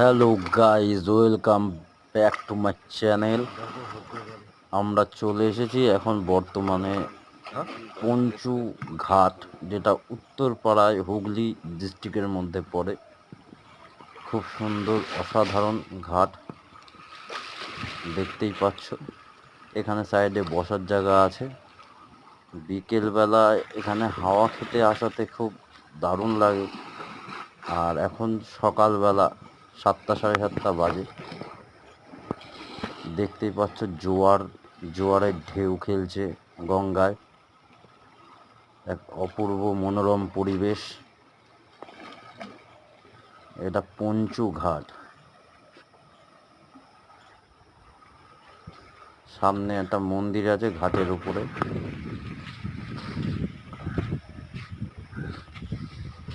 Hello guys, welcome back to my channel. আমরা চলে এসেছি এখন বর্তমানে পঞ্চু ঘাট, যেটা উত্তরপাড়ায় হুগলি ডিস্ট্রিক্টের মধ্যে পড়ে। খুব সুন্দর অসাধারণ ঘাট দেখতেই পাচ্ছ। এখানে সাইডে বসার জায়গা আছে। বিকেলবেলায় এখানে হাওয়া খেতে আসাতে খুব দারুণ লাগে। আর এখন সকালবেলা 7টা সাড়ে 7টা বাজে। দেখতেই পাচ্ছ জোয়ারের ঢেউ খেলছে গঙ্গায়। এক অপূর্ব মনোরম পরিবেশ। এটা পঞ্চু ঘাট। সামনে একটা মন্দির আছে ঘাটের উপরে।